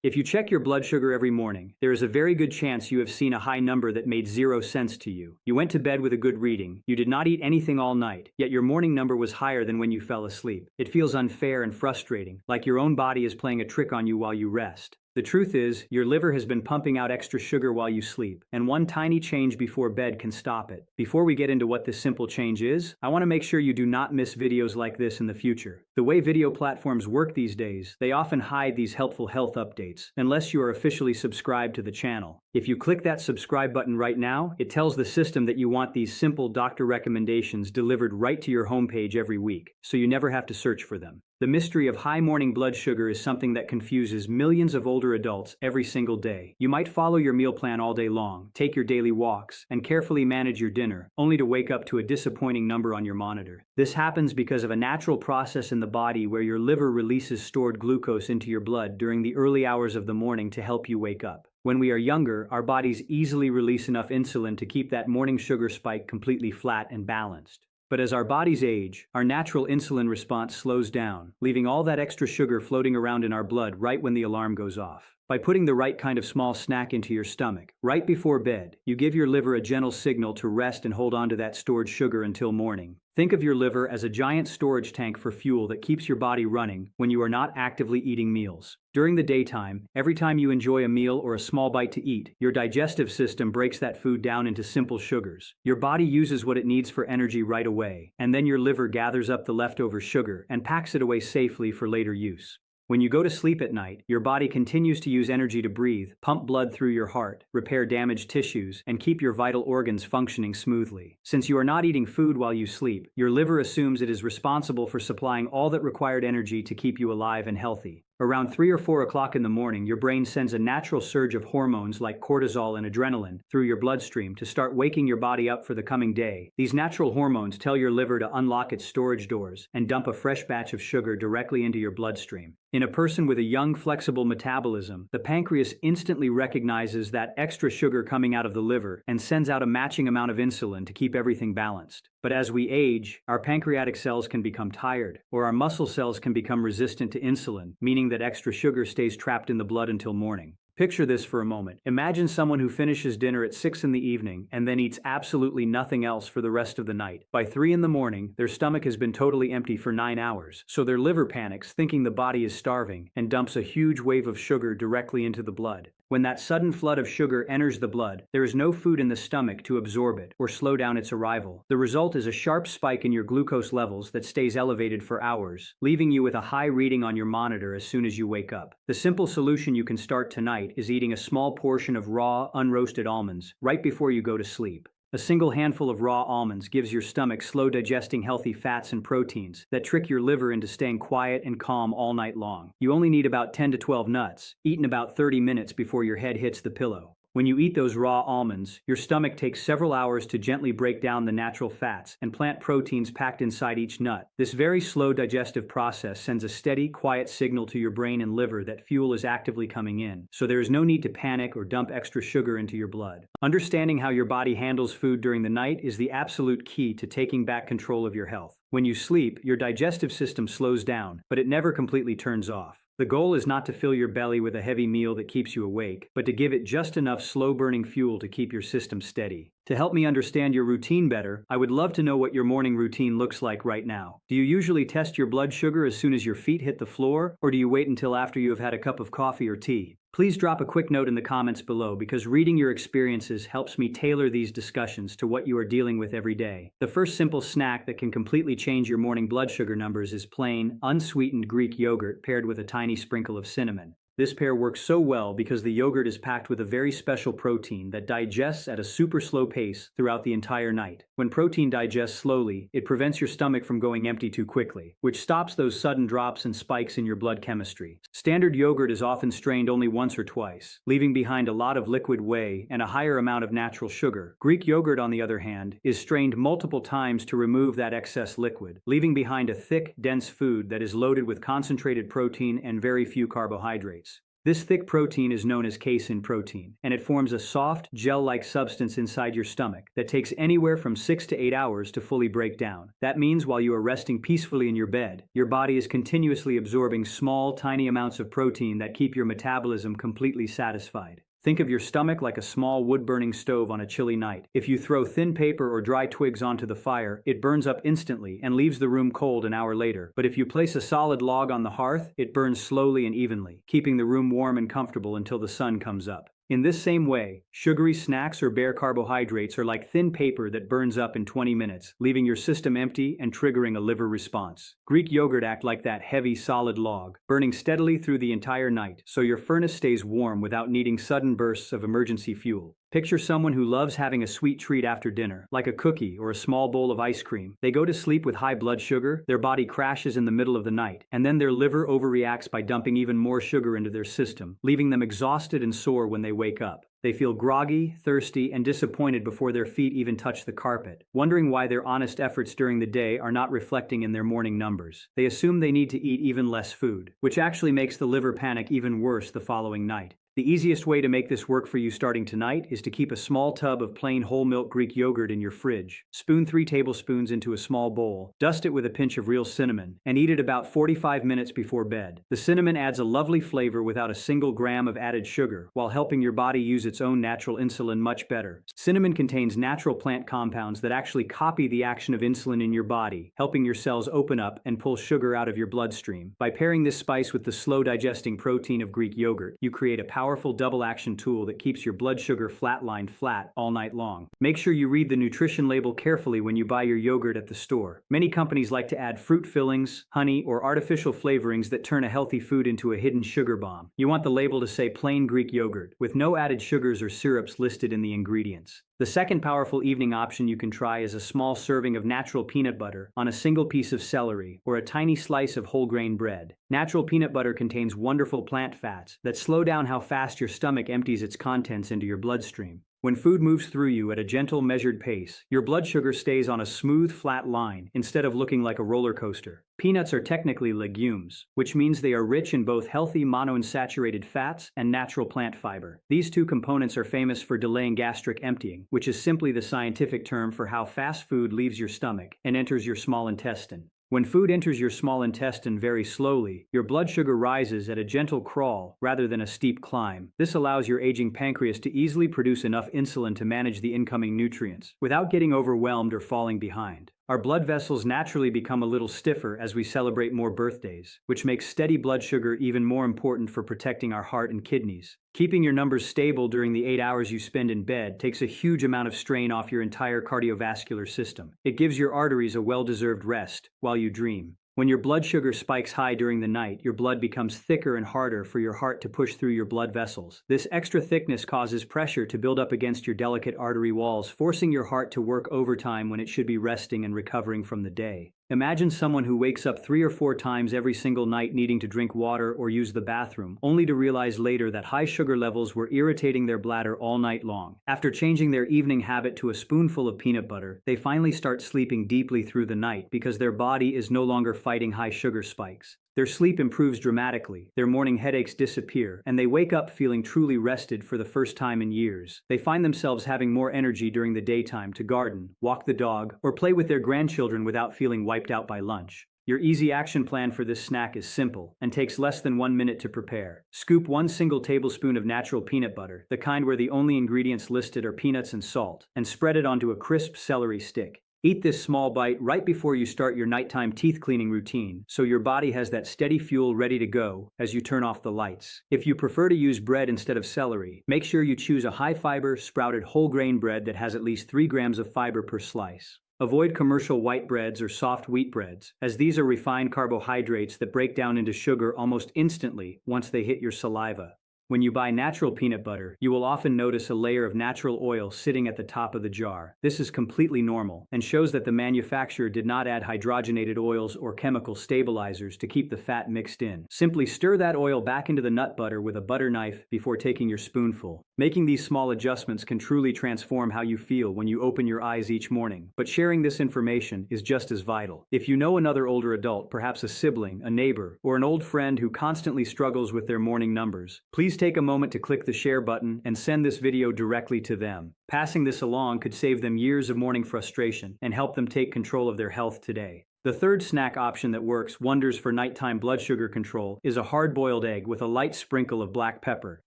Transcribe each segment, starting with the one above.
If you check your blood sugar every morning, there is a very good chance you have seen a high number that made zero sense to you. You went to bed with a good reading, you did not eat anything all night, yet your morning number was higher than when you fell asleep. It feels unfair and frustrating, like your own body is playing a trick on you while you rest. The truth is, your liver has been pumping out extra sugar while you sleep, and one tiny change before bed can stop it. Before we get into what this simple change is, I want to make sure you do not miss videos like this in the future. The way video platforms work these days, they often hide these helpful health updates, unless you are officially subscribed to the channel. If you click that subscribe button right now, it tells the system that you want these simple doctor recommendations delivered right to your homepage every week, so you never have to search for them. The mystery of high morning blood sugar is something that confuses millions of older adults every single day. You might follow your meal plan all day long, take your daily walks, and carefully manage your dinner, only to wake up to a disappointing number on your monitor. This happens because of a natural process in the body where your liver releases stored glucose into your blood during the early hours of the morning to help you wake up. When we are younger, our bodies easily release enough insulin to keep that morning sugar spike completely flat and balanced. But as our bodies age, our natural insulin response slows down, leaving all that extra sugar floating around in our blood right when the alarm goes off. By putting the right kind of small snack into your stomach, right before bed, you give your liver a gentle signal to rest and hold on to that stored sugar until morning. Think of your liver as a giant storage tank for fuel that keeps your body running when you are not actively eating meals. During the daytime, every time you enjoy a meal or a small bite to eat, your digestive system breaks that food down into simple sugars. Your body uses what it needs for energy right away, and then your liver gathers up the leftover sugar and packs it away safely for later use. When you go to sleep at night, your body continues to use energy to breathe, pump blood through your heart, repair damaged tissues, and keep your vital organs functioning smoothly. Since you are not eating food while you sleep, your liver assumes it is responsible for supplying all that required energy to keep you alive and healthy. Around 3 or 4 o'clock in the morning, your brain sends a natural surge of hormones like cortisol and adrenaline through your bloodstream to start waking your body up for the coming day. These natural hormones tell your liver to unlock its storage doors and dump a fresh batch of sugar directly into your bloodstream. In a person with a young, flexible metabolism, the pancreas instantly recognizes that extra sugar coming out of the liver and sends out a matching amount of insulin to keep everything balanced. But as we age, our pancreatic cells can become tired, or our muscle cells can become resistant to insulin, meaning that extra sugar stays trapped in the blood until morning. Picture this for a moment. Imagine someone who finishes dinner at 6 in the evening and then eats absolutely nothing else for the rest of the night. By 3 in the morning, their stomach has been totally empty for 9 hours, so their liver panics, thinking the body is starving, and dumps a huge wave of sugar directly into the blood. When that sudden flood of sugar enters the blood, there is no food in the stomach to absorb it or slow down its arrival. The result is a sharp spike in your glucose levels that stays elevated for hours, leaving you with a high reading on your monitor as soon as you wake up. The simple solution you can start tonight is eating a small portion of raw, unroasted almonds right before you go to sleep. A single handful of raw almonds gives your stomach slow-digesting healthy fats and proteins that trick your liver into staying quiet and calm all night long. You only need about 10 to 12 nuts, eaten about 30 minutes before your head hits the pillow. When you eat those raw almonds, your stomach takes several hours to gently break down the natural fats and plant proteins packed inside each nut. This very slow digestive process sends a steady, quiet signal to your brain and liver that fuel is actively coming in, so there is no need to panic or dump extra sugar into your blood. Understanding how your body handles food during the night is the absolute key to taking back control of your health. When you sleep, your digestive system slows down, but it never completely turns off. The goal is not to fill your belly with a heavy meal that keeps you awake, but to give it just enough slow-burning fuel to keep your system steady. To help me understand your routine better, I would love to know what your morning routine looks like right now. Do you usually test your blood sugar as soon as your feet hit the floor, or do you wait until after you have had a cup of coffee or tea? Please drop a quick note in the comments below, because reading your experiences helps me tailor these discussions to what you are dealing with every day. The first simple snack that can completely change your morning blood sugar numbers is plain, unsweetened Greek yogurt paired with a tiny sprinkle of cinnamon. This pair works so well because the yogurt is packed with a very special protein that digests at a super slow pace throughout the entire night. When protein digests slowly, it prevents your stomach from going empty too quickly, which stops those sudden drops and spikes in your blood chemistry. Standard yogurt is often strained only once or twice, leaving behind a lot of liquid whey and a higher amount of natural sugar. Greek yogurt, on the other hand, is strained multiple times to remove that excess liquid, leaving behind a thick, dense food that is loaded with concentrated protein and very few carbohydrates. This thick protein is known as casein protein, and it forms a soft, gel-like substance inside your stomach that takes anywhere from 6 to 8 hours to fully break down. That means while you are resting peacefully in your bed, your body is continuously absorbing small, tiny amounts of protein that keep your metabolism completely satisfied. Think of your stomach like a small wood-burning stove on a chilly night. If you throw thin paper or dry twigs onto the fire, it burns up instantly and leaves the room cold an hour later. But if you place a solid log on the hearth, it burns slowly and evenly, keeping the room warm and comfortable until the sun comes up. In this same way, sugary snacks or bare carbohydrates are like thin paper that burns up in 20 minutes, leaving your system empty and triggering a liver response. Greek yogurt acts like that heavy, solid log, burning steadily through the entire night, so your furnace stays warm without needing sudden bursts of emergency fuel. Picture someone who loves having a sweet treat after dinner, like a cookie or a small bowl of ice cream. They go to sleep with high blood sugar, their body crashes in the middle of the night, and then their liver overreacts by dumping even more sugar into their system, leaving them exhausted and sore when they wake up. They feel groggy, thirsty, and disappointed before their feet even touch the carpet, wondering why their honest efforts during the day are not reflecting in their morning numbers. They assume they need to eat even less food, which actually makes the liver panic even worse the following night. The easiest way to make this work for you starting tonight is to keep a small tub of plain whole milk Greek yogurt in your fridge. Spoon 3 tablespoons into a small bowl, dust it with a pinch of real cinnamon, and eat it about 45 minutes before bed. The cinnamon adds a lovely flavor without a single gram of added sugar, while helping your body use its own natural insulin much better. Cinnamon contains natural plant compounds that actually copy the action of insulin in your body, helping your cells open up and pull sugar out of your bloodstream. By pairing this spice with the slow-digesting protein of Greek yogurt, you create a powerful double-action tool that keeps your blood sugar flatlined flat all night long. Make sure you read the nutrition label carefully when you buy your yogurt at the store. Many companies like to add fruit fillings, honey, or artificial flavorings that turn a healthy food into a hidden sugar bomb. You want the label to say plain Greek yogurt, with no added sugars or syrups listed in the ingredients. The second powerful evening option you can try is a small serving of natural peanut butter on a single piece of celery or a tiny slice of whole grain bread. Natural peanut butter contains wonderful plant fats that slow down how fast your stomach empties its contents into your bloodstream. When food moves through you at a gentle, measured pace, your blood sugar stays on a smooth, flat line instead of looking like a roller coaster. Peanuts are technically legumes, which means they are rich in both healthy monounsaturated fats and natural plant fiber. These two components are famous for delaying gastric emptying, which is simply the scientific term for how fast food leaves your stomach and enters your small intestine. When food enters your small intestine very slowly, your blood sugar rises at a gentle crawl rather than a steep climb. This allows your aging pancreas to easily produce enough insulin to manage the incoming nutrients, without getting overwhelmed or falling behind. Our blood vessels naturally become a little stiffer as we celebrate more birthdays, which makes steady blood sugar even more important for protecting our heart and kidneys. Keeping your numbers stable during the 8 hours you spend in bed takes a huge amount of strain off your entire cardiovascular system. It gives your arteries a well-deserved rest while you dream. When your blood sugar spikes high during the night, your blood becomes thicker and harder for your heart to push through your blood vessels. This extra thickness causes pressure to build up against your delicate artery walls, forcing your heart to work overtime when it should be resting and recovering from the day. Imagine someone who wakes up 3 or 4 times every single night needing to drink water or use the bathroom, only to realize later that high sugar levels were irritating their bladder all night long. After changing their evening habit to a spoonful of peanut butter, they finally start sleeping deeply through the night because their body is no longer fighting high sugar spikes. Their sleep improves dramatically, their morning headaches disappear, and they wake up feeling truly rested for the first time in years. They find themselves having more energy during the daytime to garden, walk the dog, or play with their grandchildren without feeling wiped out by lunch. Your easy action plan for this snack is simple and takes less than 1 minute to prepare. Scoop 1 single tablespoon of natural peanut butter, the kind where the only ingredients listed are peanuts and salt, and spread it onto a crisp celery stick. Eat this small bite right before you start your nighttime teeth cleaning routine, so your body has that steady fuel ready to go as you turn off the lights. If you prefer to use bread instead of celery, make sure you choose a high-fiber, sprouted whole grain bread that has at least 3 grams of fiber per slice. Avoid commercial white breads or soft wheat breads, as these are refined carbohydrates that break down into sugar almost instantly once they hit your saliva. When you buy natural peanut butter, you will often notice a layer of natural oil sitting at the top of the jar. This is completely normal and shows that the manufacturer did not add hydrogenated oils or chemical stabilizers to keep the fat mixed in. Simply stir that oil back into the nut butter with a butter knife before taking your spoonful. Making these small adjustments can truly transform how you feel when you open your eyes each morning. But sharing this information is just as vital. If you know another older adult, perhaps a sibling, a neighbor, or an old friend who constantly struggles with their morning numbers, please take a moment to click the share button and send this video directly to them. Passing this along could save them years of morning frustration and help them take control of their health today. The third snack option that works wonders for nighttime blood sugar control is a hard-boiled egg with a light sprinkle of black pepper.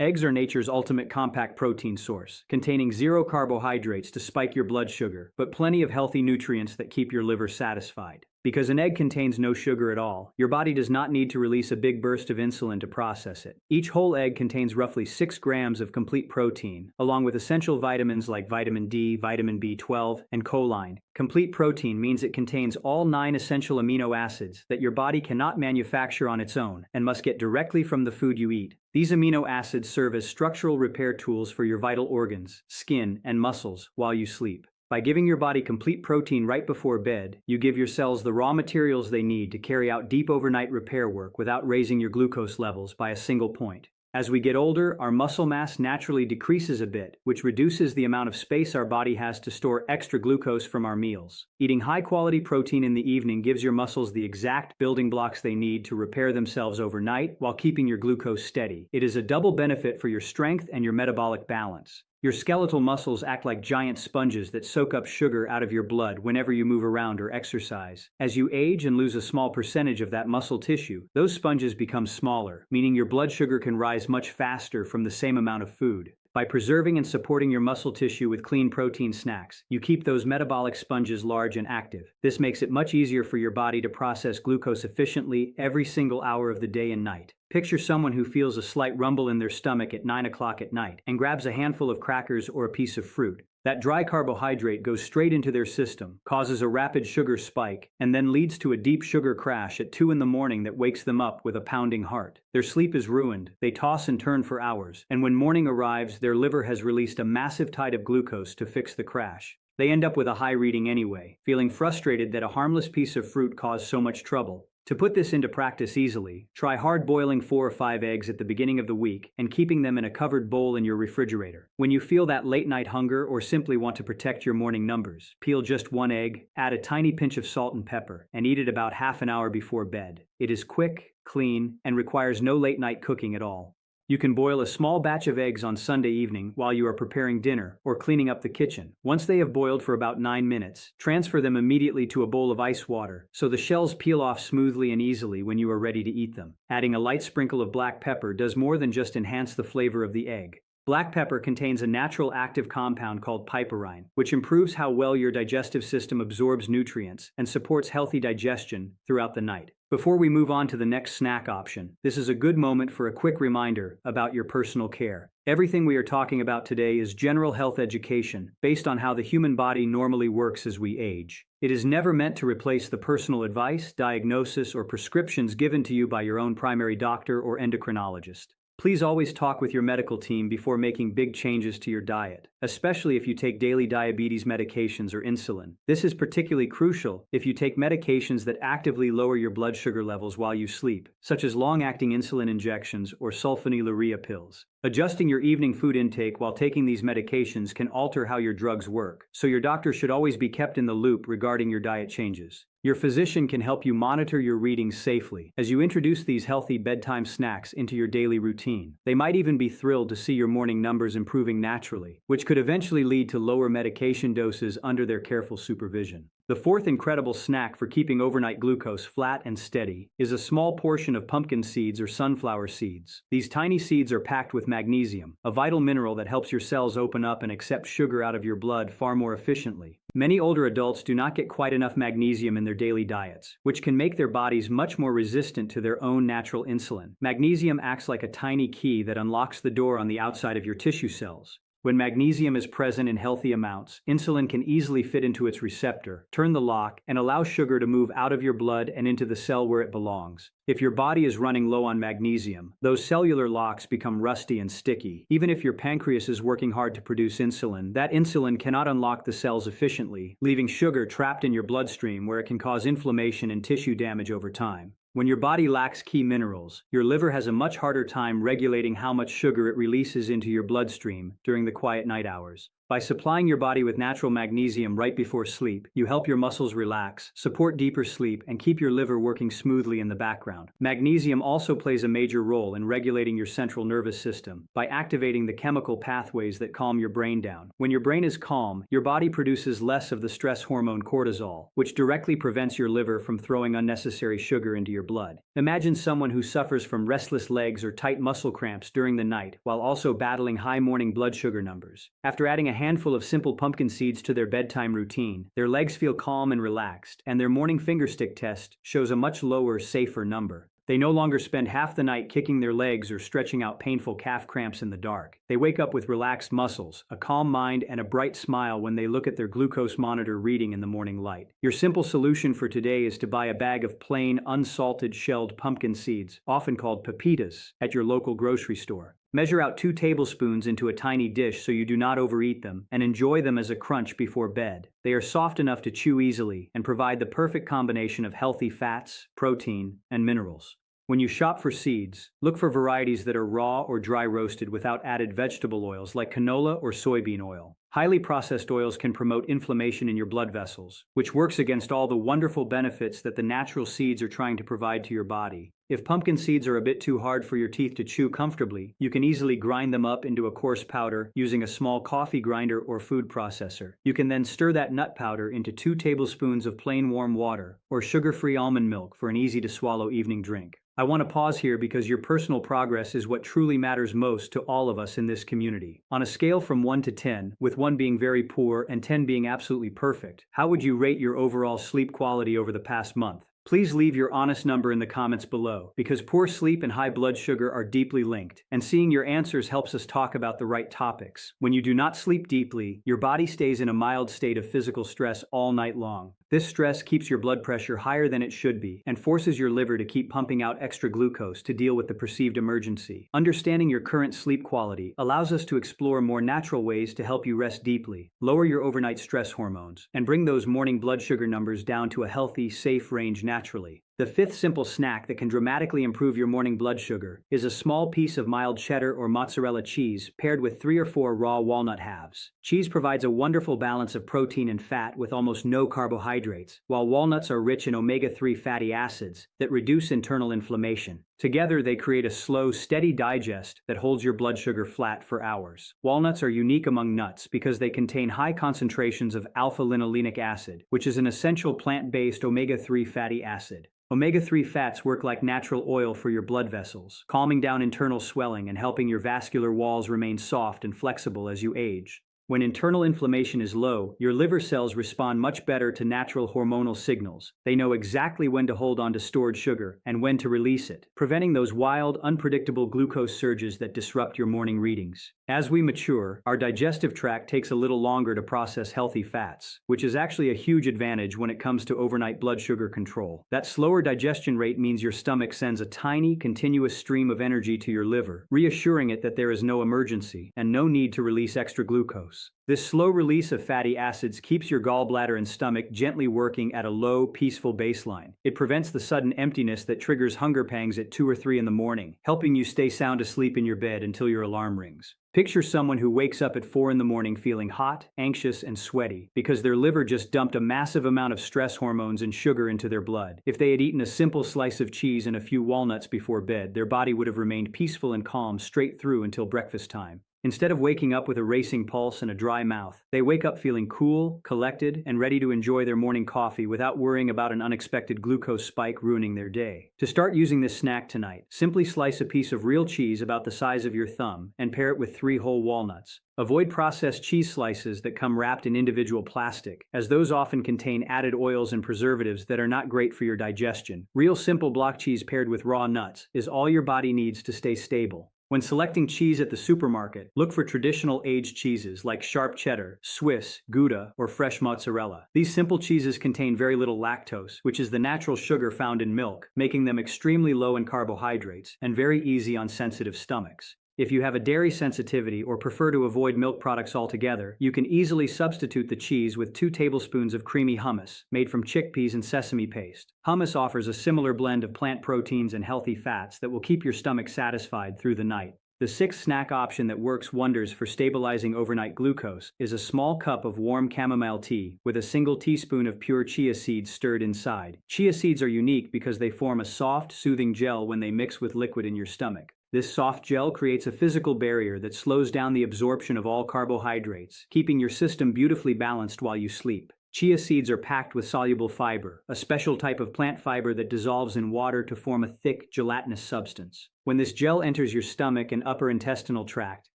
Eggs are nature's ultimate compact protein source, containing zero carbohydrates to spike your blood sugar, but plenty of healthy nutrients that keep your liver satisfied. Because an egg contains no sugar at all, your body does not need to release a big burst of insulin to process it. Each whole egg contains roughly 6 grams of complete protein, along with essential vitamins like vitamin D, vitamin B12, and choline. Complete protein means it contains all 9 essential amino acids that your body cannot manufacture on its own and must get directly from the food you eat. These amino acids serve as structural repair tools for your vital organs, skin, and muscles while you sleep. By giving your body complete protein right before bed, you give your cells the raw materials they need to carry out deep overnight repair work without raising your glucose levels by a single point. As we get older, our muscle mass naturally decreases a bit, which reduces the amount of space our body has to store extra glucose from our meals. Eating high-quality protein in the evening gives your muscles the exact building blocks they need to repair themselves overnight while keeping your glucose steady. It is a double benefit for your strength and your metabolic balance. Your skeletal muscles act like giant sponges that soak up sugar out of your blood whenever you move around or exercise. As you age and lose a small percentage of that muscle tissue, those sponges become smaller, meaning your blood sugar can rise much faster from the same amount of food. By preserving and supporting your muscle tissue with clean protein snacks, you keep those metabolic sponges large and active. This makes it much easier for your body to process glucose efficiently every single hour of the day and night. Picture someone who feels a slight rumble in their stomach at 9 o'clock at night and grabs a handful of crackers or a piece of fruit. That dry carbohydrate goes straight into their system, causes a rapid sugar spike, and then leads to a deep sugar crash at 2 in the morning that wakes them up with a pounding heart. Their sleep is ruined, they toss and turn for hours, and when morning arrives, their liver has released a massive tide of glucose to fix the crash. They end up with a high reading anyway, feeling frustrated that a harmless piece of fruit caused so much trouble. To put this into practice easily, try hard-boiling 4 or 5 eggs at the beginning of the week and keeping them in a covered bowl in your refrigerator. When you feel that late-night hunger or simply want to protect your morning numbers, peel just 1 egg, add a tiny pinch of salt and pepper, and eat it about half an hour before bed. It is quick, clean, and requires no late-night cooking at all. You can boil a small batch of eggs on Sunday evening while you are preparing dinner or cleaning up the kitchen. Once they have boiled for about 9 minutes, transfer them immediately to a bowl of ice water so the shells peel off smoothly and easily when you are ready to eat them. Adding a light sprinkle of black pepper does more than just enhance the flavor of the egg. Black pepper contains a natural active compound called piperine, which improves how well your digestive system absorbs nutrients and supports healthy digestion throughout the night. Before we move on to the next snack option, this is a good moment for a quick reminder about your personal care. Everything we are talking about today is general health education based on how the human body normally works as we age. It is never meant to replace the personal advice, diagnosis, or prescriptions given to you by your own primary doctor or endocrinologist. Please always talk with your medical team before making big changes to your diet, especially if you take daily diabetes medications or insulin. This is particularly crucial if you take medications that actively lower your blood sugar levels while you sleep, such as long-acting insulin injections or sulfonylurea pills. Adjusting your evening food intake while taking these medications can alter how your drugs work, so your doctor should always be kept in the loop regarding your diet changes. Your physician can help you monitor your readings safely as you introduce these healthy bedtime snacks into your daily routine. They might even be thrilled to see your morning numbers improving naturally, which could eventually lead to lower medication doses under their careful supervision. The fourth incredible snack for keeping overnight glucose flat and steady is a small portion of pumpkin seeds or sunflower seeds. These tiny seeds are packed with magnesium, a vital mineral that helps your cells open up and accept sugar out of your blood far more efficiently. Many older adults do not get quite enough magnesium in their daily diets, which can make their bodies much more resistant to their own natural insulin. Magnesium acts like a tiny key that unlocks the door on the outside of your tissue cells. When magnesium is present in healthy amounts, insulin can easily fit into its receptor, turn the lock, and allow sugar to move out of your blood and into the cell where it belongs. If your body is running low on magnesium, those cellular locks become rusty and sticky. Even if your pancreas is working hard to produce insulin, that insulin cannot unlock the cells efficiently, leaving sugar trapped in your bloodstream where it can cause inflammation and tissue damage over time. When your body lacks key minerals, your liver has a much harder time regulating how much sugar it releases into your bloodstream during the quiet night hours. By supplying your body with natural magnesium right before sleep, you help your muscles relax, support deeper sleep, and keep your liver working smoothly in the background. Magnesium also plays a major role in regulating your central nervous system by activating the chemical pathways that calm your brain down. When your brain is calm, your body produces less of the stress hormone cortisol, which directly prevents your liver from throwing unnecessary sugar into your blood. Imagine someone who suffers from restless legs or tight muscle cramps during the night while also battling high morning blood sugar numbers. After adding a handful of simple pumpkin seeds to their bedtime routine, their legs feel calm and relaxed, and their morning fingerstick test shows a much lower, safer number. They no longer spend half the night kicking their legs or stretching out painful calf cramps in the dark. They wake up with relaxed muscles, a calm mind, and a bright smile when they look at their glucose monitor reading in the morning light. Your simple solution for today is to buy a bag of plain, unsalted, shelled pumpkin seeds, often called pepitas, at your local grocery store. Measure out 2 tablespoons into a tiny dish so you do not overeat them, and enjoy them as a crunch before bed. They are soft enough to chew easily and provide the perfect combination of healthy fats, protein, and minerals. When you shop for seeds, look for varieties that are raw or dry roasted without added vegetable oils like canola or soybean oil. Highly processed oils can promote inflammation in your blood vessels, which works against all the wonderful benefits that the natural seeds are trying to provide to your body. If pumpkin seeds are a bit too hard for your teeth to chew comfortably, you can easily grind them up into a coarse powder using a small coffee grinder or food processor. You can then stir that nut powder into 2 tablespoons of plain warm water or sugar-free almond milk for an easy-to-swallow evening drink. I want to pause here because your personal progress is what truly matters most to all of us in this community. On a scale from 1 to 10, with 1 being very poor and 10 being absolutely perfect, how would you rate your overall sleep quality over the past month? Please leave your honest number in the comments below, because poor sleep and high blood sugar are deeply linked, and seeing your answers helps us talk about the right topics. When you do not sleep deeply, your body stays in a mild state of physical stress all night long. This stress keeps your blood pressure higher than it should be and forces your liver to keep pumping out extra glucose to deal with the perceived emergency. Understanding your current sleep quality allows us to explore more natural ways to help you rest deeply, lower your overnight stress hormones, and bring those morning blood sugar numbers down to a healthy, safe range naturally. The 5th simple snack that can dramatically improve your morning blood sugar is a small piece of mild cheddar or mozzarella cheese paired with 3 or 4 raw walnut halves. Cheese provides a wonderful balance of protein and fat with almost no carbohydrates, while walnuts are rich in omega-3 fatty acids that reduce internal inflammation. Together, they create a slow, steady digest that holds your blood sugar flat for hours. Walnuts are unique among nuts because they contain high concentrations of alpha-linolenic acid, which is an essential plant-based omega-3 fatty acid. Omega-3 fats work like natural oil for your blood vessels, calming down internal swelling and helping your vascular walls remain soft and flexible as you age. When internal inflammation is low, your liver cells respond much better to natural hormonal signals. They know exactly when to hold on to stored sugar and when to release it, preventing those wild, unpredictable glucose surges that disrupt your morning readings. As we mature, our digestive tract takes a little longer to process healthy fats, which is actually a huge advantage when it comes to overnight blood sugar control. That slower digestion rate means your stomach sends a tiny, continuous stream of energy to your liver, reassuring it that there is no emergency and no need to release extra glucose. This slow release of fatty acids keeps your gallbladder and stomach gently working at a low, peaceful baseline. It prevents the sudden emptiness that triggers hunger pangs at 2 or 3 in the morning, helping you stay sound asleep in your bed until your alarm rings. Picture someone who wakes up at 4 in the morning feeling hot, anxious, and sweaty because their liver just dumped a massive amount of stress hormones and sugar into their blood. If they had eaten a simple slice of cheese and a few walnuts before bed, their body would have remained peaceful and calm straight through until breakfast time. Instead of waking up with a racing pulse and a dry mouth, they wake up feeling cool, collected, and ready to enjoy their morning coffee without worrying about an unexpected glucose spike ruining their day. To start using this snack tonight, simply slice a piece of real cheese about the size of your thumb and pair it with 3 whole walnuts. Avoid processed cheese slices that come wrapped in individual plastic, as those often contain added oils and preservatives that are not great for your digestion. Real simple block cheese paired with raw nuts is all your body needs to stay stable. When selecting cheese at the supermarket, look for traditional aged cheeses like sharp cheddar, Swiss, Gouda, or fresh mozzarella. These simple cheeses contain very little lactose, which is the natural sugar found in milk, making them extremely low in carbohydrates and very easy on sensitive stomachs. If you have a dairy sensitivity or prefer to avoid milk products altogether, you can easily substitute the cheese with 2 tablespoons of creamy hummus, made from chickpeas and sesame paste. Hummus offers a similar blend of plant proteins and healthy fats that will keep your stomach satisfied through the night. The sixth snack option that works wonders for stabilizing overnight glucose is a small cup of warm chamomile tea with a single teaspoon of pure chia seeds stirred inside. Chia seeds are unique because they form a soft, soothing gel when they mix with liquid in your stomach. This soft gel creates a physical barrier that slows down the absorption of all carbohydrates, keeping your system beautifully balanced while you sleep. Chia seeds are packed with soluble fiber, a special type of plant fiber that dissolves in water to form a thick, gelatinous substance. When this gel enters your stomach and upper intestinal tract,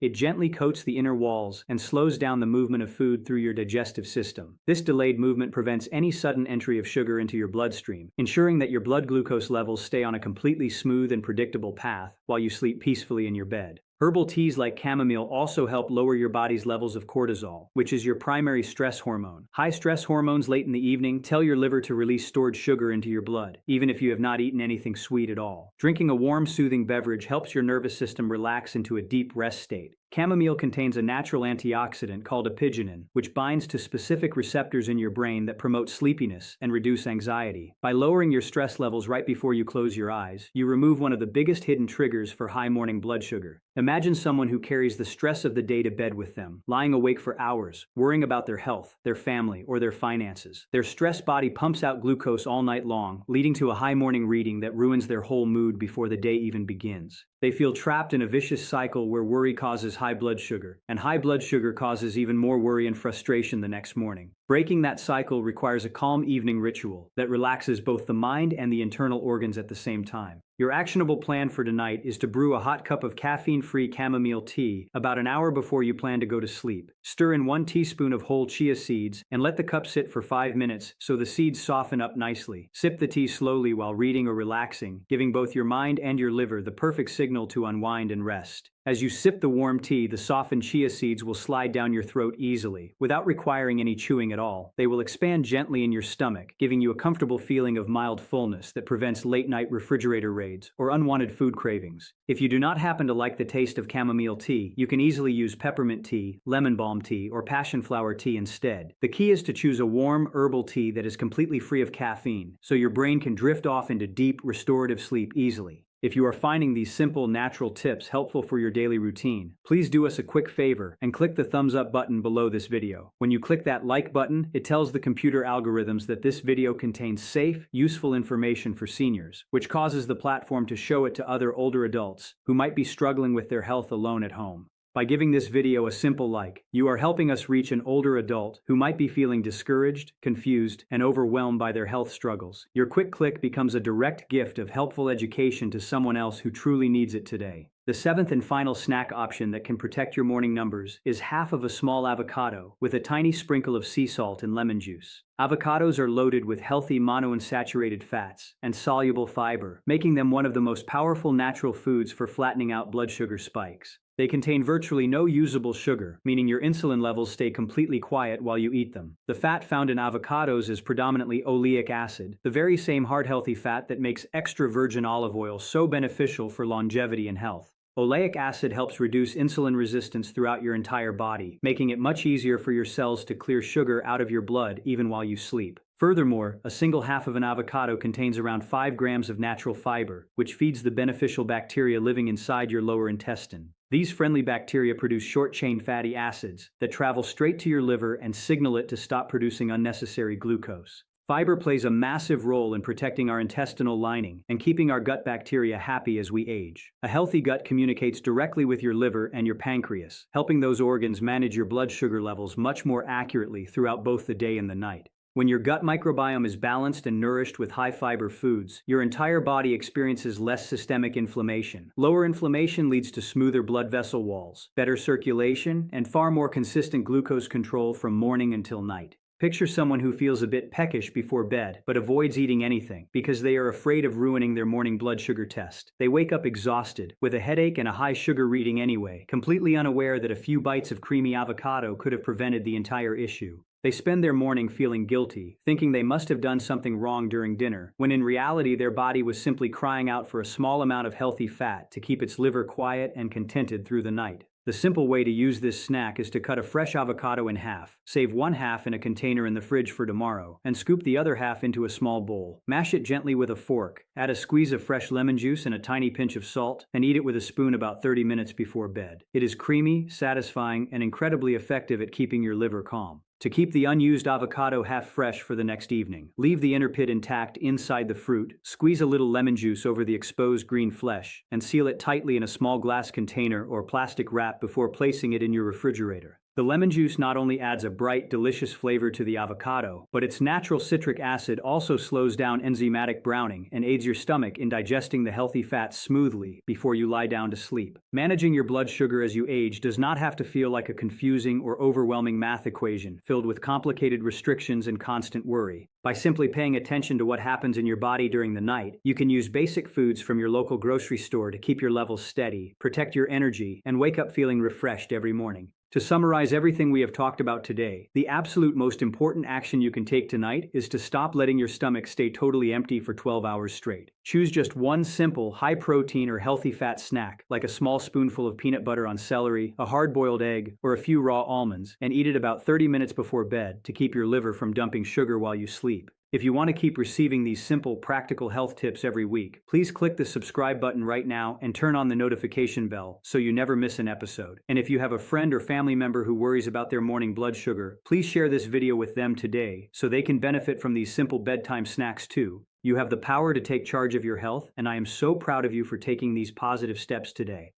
it gently coats the inner walls and slows down the movement of food through your digestive system. This delayed movement prevents any sudden entry of sugar into your bloodstream, ensuring that your blood glucose levels stay on a completely smooth and predictable path while you sleep peacefully in your bed. Herbal teas like chamomile also help lower your body's levels of cortisol, which is your primary stress hormone. High stress hormones late in the evening tell your liver to release stored sugar into your blood, even if you have not eaten anything sweet at all. Drinking a warm, soothing beverage helps your nervous system relax into a deep rest state. Chamomile contains a natural antioxidant called apigenin, which binds to specific receptors in your brain that promote sleepiness and reduce anxiety. By lowering your stress levels right before you close your eyes, you remove one of the biggest hidden triggers for high morning blood sugar. Imagine someone who carries the stress of the day to bed with them, lying awake for hours, worrying about their health, their family, or their finances. Their stressed body pumps out glucose all night long, leading to a high morning reading that ruins their whole mood before the day even begins. They feel trapped in a vicious cycle where worry causes high blood sugar, and high blood sugar causes even more worry and frustration the next morning. Breaking that cycle requires a calm evening ritual that relaxes both the mind and the internal organs at the same time. Your actionable plan for tonight is to brew a hot cup of caffeine-free chamomile tea about an hour before you plan to go to sleep. Stir in 1 teaspoon of whole chia seeds and let the cup sit for 5 minutes so the seeds soften up nicely. Sip the tea slowly while reading or relaxing, giving both your mind and your liver the perfect signal to unwind and rest. As you sip the warm tea, the softened chia seeds will slide down your throat easily, without requiring any chewing at all. They will expand gently in your stomach, giving you a comfortable feeling of mild fullness that prevents late-night refrigerator raids or unwanted food cravings. If you do not happen to like the taste of chamomile tea, you can easily use peppermint tea, lemon balm tea, or passion flower tea instead. The key is to choose a warm, herbal tea that is completely free of caffeine, so your brain can drift off into deep, restorative sleep easily. If you are finding these simple, natural tips helpful for your daily routine, please do us a quick favor and click the thumbs up button below this video. When you click that like button, it tells the computer algorithms that this video contains safe, useful information for seniors, which causes the platform to show it to other older adults who might be struggling with their health alone at home. By giving this video a simple like, you are helping us reach an older adult who might be feeling discouraged, confused, and overwhelmed by their health struggles. Your quick click becomes a direct gift of helpful education to someone else who truly needs it today. The seventh and final snack option that can protect your morning numbers is half of a small avocado with a tiny sprinkle of sea salt and lemon juice. Avocados are loaded with healthy monounsaturated fats and soluble fiber, making them one of the most powerful natural foods for flattening out blood sugar spikes. They contain virtually no usable sugar, meaning your insulin levels stay completely quiet while you eat them. The fat found in avocados is predominantly oleic acid, the very same heart-healthy fat that makes extra virgin olive oil so beneficial for longevity and health. Oleic acid helps reduce insulin resistance throughout your entire body, making it much easier for your cells to clear sugar out of your blood even while you sleep. Furthermore, a single half of an avocado contains around 5 grams of natural fiber, which feeds the beneficial bacteria living inside your lower intestine. These friendly bacteria produce short-chain fatty acids that travel straight to your liver and signal it to stop producing unnecessary glucose. Fiber plays a massive role in protecting our intestinal lining and keeping our gut bacteria happy as we age. A healthy gut communicates directly with your liver and your pancreas, helping those organs manage your blood sugar levels much more accurately throughout both the day and the night. When your gut microbiome is balanced and nourished with high-fiber foods, your entire body experiences less systemic inflammation. Lower inflammation leads to smoother blood vessel walls, better circulation, and far more consistent glucose control from morning until night. Picture someone who feels a bit peckish before bed but avoids eating anything because they are afraid of ruining their morning blood sugar test. They wake up exhausted, with a headache and a high sugar reading anyway, completely unaware that a few bites of creamy avocado could have prevented the entire issue. They spend their morning feeling guilty, thinking they must have done something wrong during dinner, when in reality their body was simply crying out for a small amount of healthy fat to keep its liver quiet and contented through the night. The simple way to use this snack is to cut a fresh avocado in half, save one half in a container in the fridge for tomorrow, and scoop the other half into a small bowl. Mash it gently with a fork, add a squeeze of fresh lemon juice and a tiny pinch of salt, and eat it with a spoon about 30 minutes before bed. It is creamy, satisfying, and incredibly effective at keeping your liver calm. To keep the unused avocado half fresh for the next evening, leave the inner pit intact inside the fruit, squeeze a little lemon juice over the exposed green flesh, and seal it tightly in a small glass container or plastic wrap before placing it in your refrigerator. The lemon juice not only adds a bright, delicious flavor to the avocado, but its natural citric acid also slows down enzymatic browning and aids your stomach in digesting the healthy fats smoothly before you lie down to sleep. Managing your blood sugar as you age does not have to feel like a confusing or overwhelming math equation filled with complicated restrictions and constant worry. By simply paying attention to what happens in your body during the night, you can use basic foods from your local grocery store to keep your levels steady, protect your energy, and wake up feeling refreshed every morning. To summarize everything we have talked about today, the absolute most important action you can take tonight is to stop letting your stomach stay totally empty for 12 hours straight. Choose just one simple, high-protein or healthy fat snack, like a small spoonful of peanut butter on celery, a hard-boiled egg, or a few raw almonds, and eat it about 30 minutes before bed to keep your liver from dumping sugar while you sleep. If you want to keep receiving these simple, practical health tips every week, please click the subscribe button right now and turn on the notification bell so you never miss an episode. And if you have a friend or family member who worries about their morning blood sugar, please share this video with them today so they can benefit from these simple bedtime snacks too. You have the power to take charge of your health, and I am so proud of you for taking these positive steps today.